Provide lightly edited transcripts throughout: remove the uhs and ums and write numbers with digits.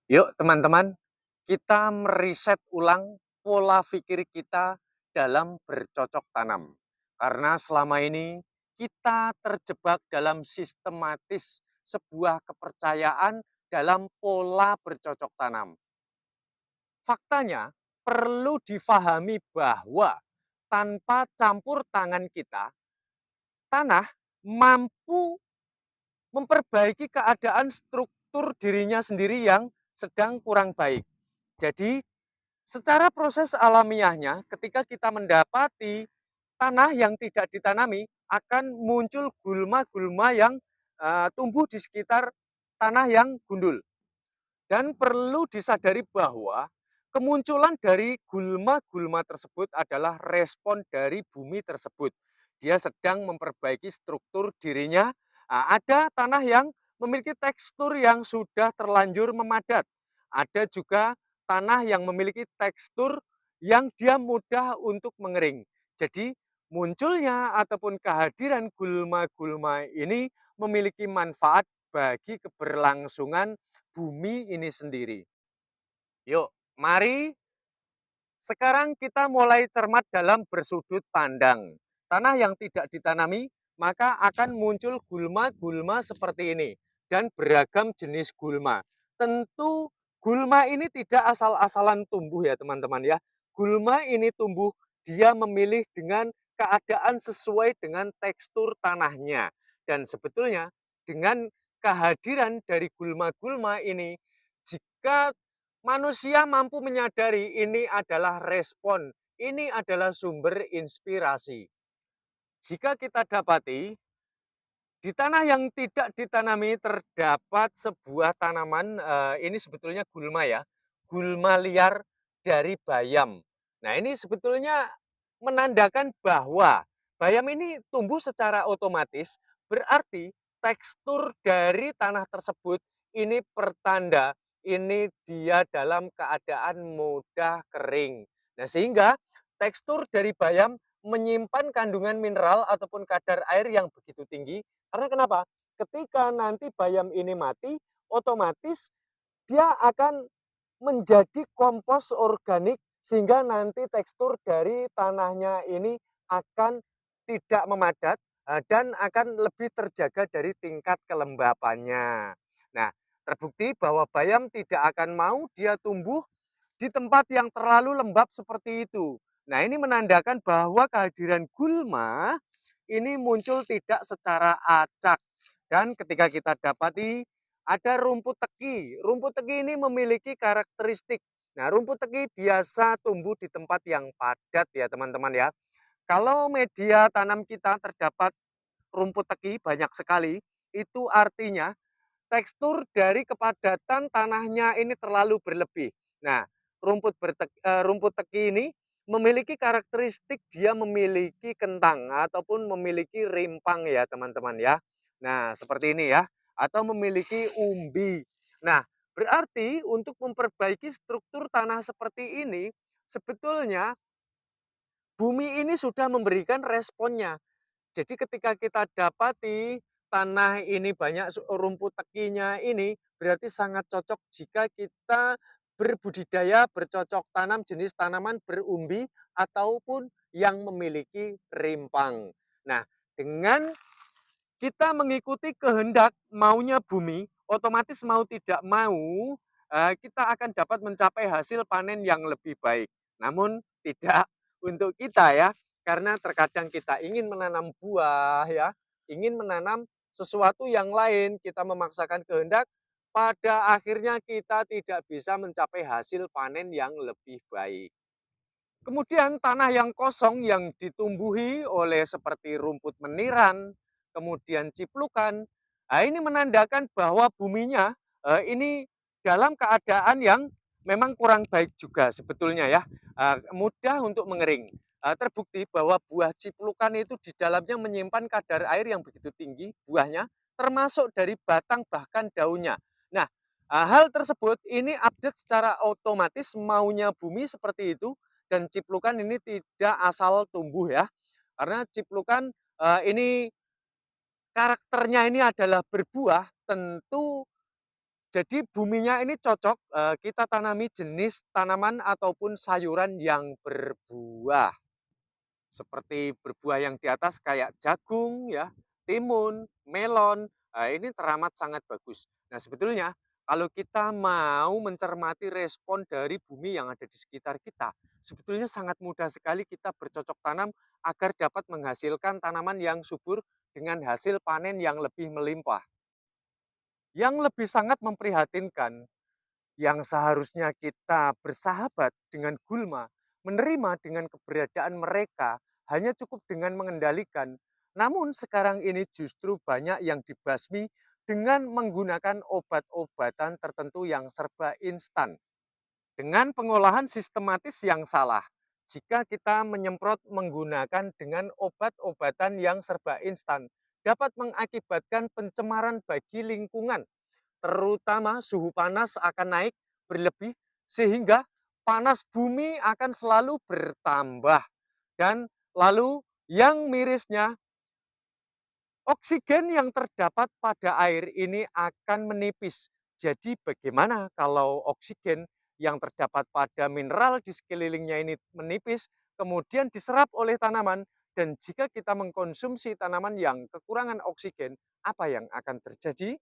Yuk teman-teman, kita meriset ulang pola pikir kita dalam bercocok tanam. Karena selama ini kita terjebak dalam sistematis sebuah kepercayaan dalam pola bercocok tanam. Faktanya perlu difahami bahwa tanpa campur tangan kita, tanah mampu memperbaiki keadaan struktur dirinya sendiri yang sedang kurang baik. Jadi, secara proses alamiahnya, ketika kita mendapati tanah yang tidak ditanami, akan muncul gulma-gulma yang tumbuh di sekitar tanah yang gundul. Dan perlu disadari bahwa kemunculan dari gulma-gulma tersebut adalah respon dari bumi tersebut. Dia sedang memperbaiki struktur dirinya. Ada tanah yang memiliki tekstur yang sudah terlanjur memadat. Ada juga tanah yang memiliki tekstur yang dia mudah untuk mengering. Jadi munculnya ataupun kehadiran gulma-gulma ini memiliki manfaat bagi keberlangsungan bumi ini sendiri. Yuk, mari sekarang kita mulai cermat dalam bersudut pandang. Tanah yang tidak ditanami, maka akan muncul gulma-gulma seperti ini. Dan beragam jenis gulma. Tentu gulma ini tidak asal-asalan tumbuh ya teman-teman ya. Gulma ini tumbuh, dia memilih dengan keadaan sesuai dengan tekstur tanahnya. Dan sebetulnya dengan kehadiran dari gulma-gulma ini, jika manusia mampu menyadari ini adalah respon, ini adalah sumber inspirasi. Jika kita dapati di tanah yang tidak ditanami terdapat sebuah tanaman, ini sebetulnya gulma ya, gulma liar dari bayam. Nah ini sebetulnya menandakan bahwa bayam ini tumbuh secara otomatis, berarti tekstur dari tanah tersebut ini pertanda ini dia dalam keadaan mudah kering. Nah sehingga tekstur dari bayam menyimpan kandungan mineral ataupun kadar air yang begitu tinggi. Karena kenapa? Ketika nanti bayam ini mati, otomatis dia akan menjadi kompos organik sehingga nanti tekstur dari tanahnya ini akan tidak memadat dan akan lebih terjaga dari tingkat kelembapannya. Nah, terbukti bahwa bayam tidak akan mau dia tumbuh di tempat yang terlalu lembab seperti itu. Nah, ini menandakan bahwa kehadiran gulma ini muncul tidak secara acak. Dan ketika kita dapati ada rumput teki. Rumput teki ini memiliki karakteristik. Nah, rumput teki biasa tumbuh di tempat yang padat ya teman-teman ya. Kalau media tanam kita terdapat rumput teki banyak sekali, itu artinya tekstur dari kepadatan tanahnya ini terlalu berlebih. Nah, rumput teki ini memiliki karakteristik dia memiliki kentang ataupun memiliki rimpang ya teman-teman ya. Nah, seperti ini ya, atau memiliki umbi. Nah, berarti untuk memperbaiki struktur tanah seperti ini, sebetulnya bumi ini sudah memberikan responnya. Jadi ketika kita dapati tanah ini banyak rumput tekinya ini, berarti sangat cocok jika kita berbudidaya bercocok tanam jenis tanaman berumbi ataupun yang memiliki rimpang. Nah, dengan kita mengikuti kehendak maunya bumi, otomatis mau tidak mau kita akan dapat mencapai hasil panen yang lebih baik. Namun tidak untuk kita ya, karena terkadang kita ingin menanam buah ya, ingin menanam sesuatu yang lain, kita memaksakan kehendak, pada akhirnya kita tidak bisa mencapai hasil panen yang lebih baik. Kemudian tanah yang kosong yang ditumbuhi oleh seperti rumput meniran, kemudian ciplukan, nah ini menandakan bahwa buminya ini dalam keadaan yang memang kurang baik juga sebetulnya ya, mudah untuk mengering. Terbukti bahwa buah ciplukan itu di dalamnya menyimpan kadar air yang begitu tinggi buahnya, termasuk dari batang bahkan daunnya. Nah, hal tersebut ini update secara otomatis maunya bumi seperti itu, dan ciplukan ini tidak asal tumbuh ya. Karena ciplukan ini karakternya ini adalah berbuah, tentu Jadi buminya ini cocok, kita tanami jenis tanaman ataupun sayuran yang berbuah. Seperti berbuah yang di atas kayak jagung ya, timun, melon, ini teramat sangat bagus. Nah sebetulnya kalau kita mau mencermati respon dari bumi yang ada di sekitar kita, sebetulnya sangat mudah sekali kita bercocok tanam agar dapat menghasilkan tanaman yang subur dengan hasil panen yang lebih melimpah. Yang lebih sangat memprihatinkan, yang seharusnya kita bersahabat dengan gulma, menerima dengan keberadaan mereka, hanya cukup dengan mengendalikan. Namun sekarang ini justru banyak yang dibasmi dengan menggunakan obat-obatan tertentu yang serba instan. Dengan pengolahan sistematis yang salah, jika kita menyemprot menggunakan dengan obat-obatan yang serba instan, dapat mengakibatkan pencemaran bagi lingkungan, terutama suhu panas akan naik berlebih sehingga panas bumi akan selalu bertambah. Dan lalu yang mirisnya, oksigen yang terdapat pada air ini akan menipis. Jadi bagaimana kalau oksigen yang terdapat pada mineral di sekelilingnya ini menipis, kemudian diserap oleh tanaman, dan jika kita mengkonsumsi tanaman yang kekurangan oksigen, apa yang akan terjadi?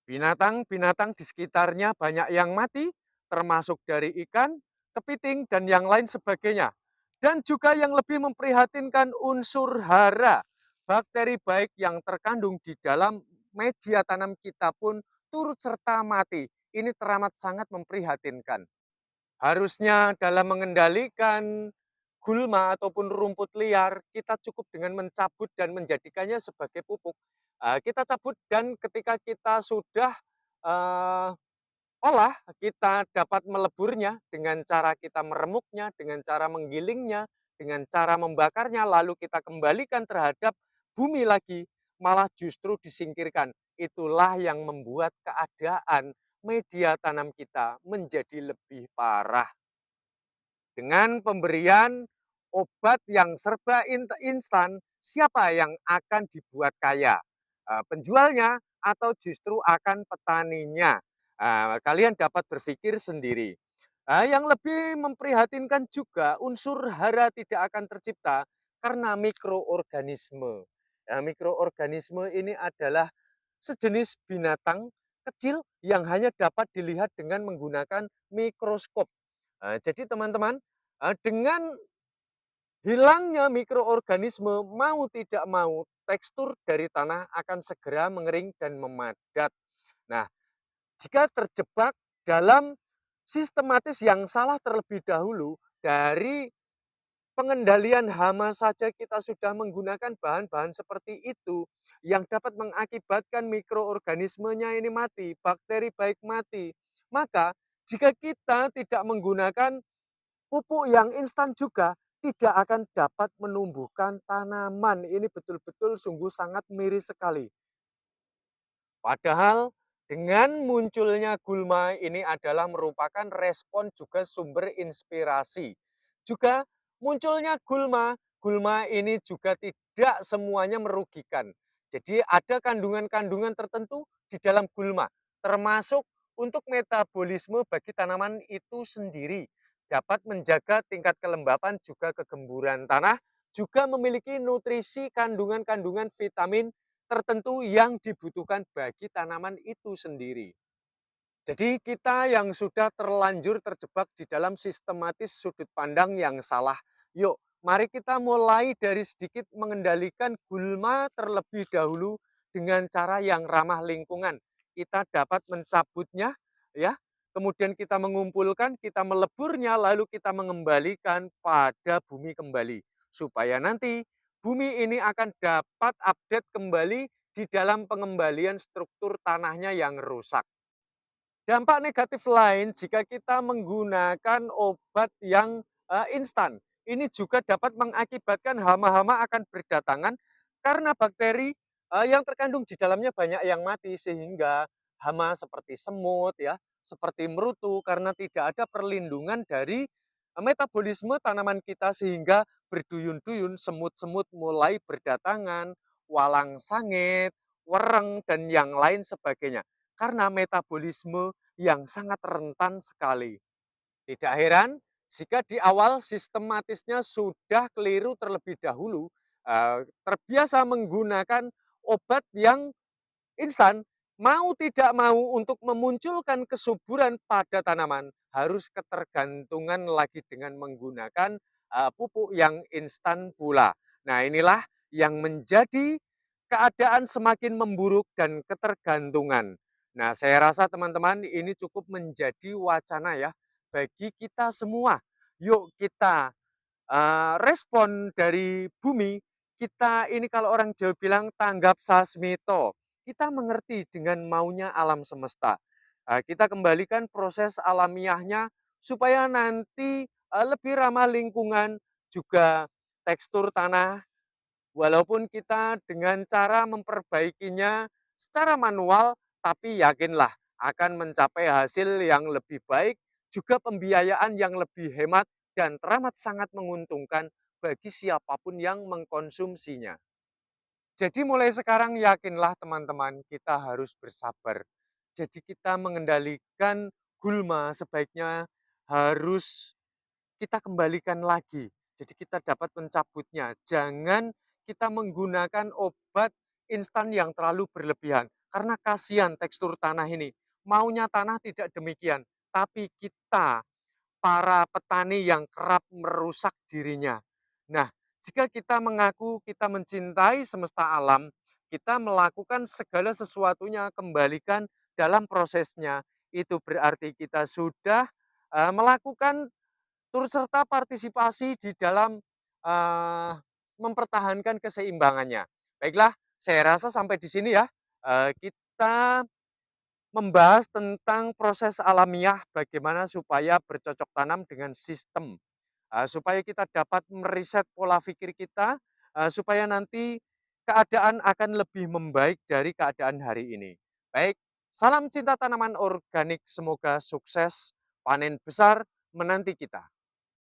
Binatang-binatang di sekitarnya banyak yang mati, termasuk dari ikan, kepiting, dan yang lain sebagainya. Dan juga yang lebih memprihatinkan unsur hara, bakteri baik yang terkandung di dalam media tanam kita pun turut serta mati. Ini teramat sangat memprihatinkan. Harusnya dalam mengendalikan gulma ataupun rumput liar, kita cukup dengan mencabut dan menjadikannya sebagai pupuk. Kita cabut dan ketika kita sudah eh, olah, kita dapat meleburnya dengan cara kita meremuknya, dengan cara menggilingnya, dengan cara membakarnya, lalu kita kembalikan terhadap bumi lagi, malah justru disingkirkan. Itulah yang membuat keadaan media tanam kita menjadi lebih parah. Dengan pemberian obat yang serba instan, siapa yang akan dibuat kaya? Penjualnya atau justru akan petaninya? Kalian dapat berpikir sendiri. Yang lebih memprihatinkan juga unsur hara tidak akan tercipta karena mikroorganisme. Mikroorganisme ini adalah sejenis binatang kecil yang hanya dapat dilihat dengan menggunakan mikroskop. Jadi teman-teman, dengan hilangnya mikroorganisme, mau tidak mau tekstur dari tanah akan segera mengering dan memadat. Nah, jika terjebak dalam sistematis yang salah terlebih dahulu, dari pengendalian hama saja kita sudah menggunakan bahan-bahan seperti itu yang dapat mengakibatkan mikroorganismenya ini mati, bakteri baik mati. Maka jika kita tidak menggunakan pupuk yang instan juga, tidak akan dapat menumbuhkan tanaman. Ini betul-betul sungguh sangat miris sekali. Padahal dengan munculnya gulma ini adalah merupakan respon juga sumber inspirasi. Juga munculnya gulma, gulma ini juga tidak semuanya merugikan. Jadi ada kandungan-kandungan tertentu di dalam gulma, termasuk untuk metabolisme bagi tanaman itu sendiri. Dapat menjaga tingkat kelembapan juga kegemburan tanah, juga memiliki nutrisi kandungan-kandungan vitamin tertentu yang dibutuhkan bagi tanaman itu sendiri. Jadi kita yang sudah terlanjur terjebak di dalam sistematis sudut pandang yang salah, yuk mari kita mulai dari sedikit mengendalikan gulma terlebih dahulu dengan cara yang ramah lingkungan. Kita dapat mencabutnya, ya, kemudian kita mengumpulkan, kita meleburnya, lalu kita mengembalikan pada bumi kembali. Supaya nanti bumi ini akan dapat update kembali di dalam pengembalian struktur tanahnya yang rusak. Dampak negatif lain jika kita menggunakan obat yang instan, ini juga dapat mengakibatkan hama-hama akan berdatangan karena bakteri yang terkandung di dalamnya banyak yang mati sehingga hama seperti semut ya, seperti merutu karena tidak ada perlindungan dari metabolisme tanaman kita sehingga berduyun-duyun semut-semut mulai berdatangan, walang sangit, wereng dan yang lain sebagainya. karena metabolisme yang sangat rentan sekali. Tidak heran jika di awal sistematisnya sudah keliru terlebih dahulu, terbiasa menggunakan obat yang instan, mau tidak mau untuk memunculkan kesuburan pada tanaman, harus ketergantungan lagi dengan menggunakan pupuk yang instan pula. Nah, inilah yang menjadi keadaan semakin memburuk dan ketergantungan. Nah, saya rasa teman-teman ini cukup menjadi wacana ya bagi kita semua. Yuk kita respon dari bumi, kita ini kalau orang Jawa bilang tanggap sasmito. Kita mengerti dengan maunya alam semesta. Kita kembalikan proses alamiahnya supaya nanti lebih ramah lingkungan, juga tekstur tanah. Walaupun kita dengan cara memperbaikinya secara manual, tapi yakinlah akan mencapai hasil yang lebih baik, juga pembiayaan yang lebih hemat dan teramat sangat menguntungkan bagi siapapun yang mengkonsumsinya. Jadi mulai sekarang yakinlah teman-teman, kita harus bersabar. Jadi kita mengendalikan gulma sebaiknya harus kita kembalikan lagi. Jadi kita dapat mencabutnya. Jangan kita menggunakan obat instan yang terlalu berlebihan. Karena kasihan tekstur tanah ini. Maunya tanah tidak demikian. Tapi kita, para petani yang kerap merusak dirinya. Nah, jika kita mengaku kita mencintai semesta alam, kita melakukan segala sesuatunya kembalikan dalam prosesnya. Itu berarti kita sudah melakukan turut serta partisipasi di dalam mempertahankan keseimbangannya. Baiklah, saya rasa sampai di sini ya, kita membahas tentang proses alamiah bagaimana supaya bercocok tanam dengan sistem, supaya kita dapat meriset pola pikir kita, supaya nanti keadaan akan lebih membaik dari keadaan hari ini. Baik, salam cinta tanaman organik, semoga sukses, panen besar menanti kita.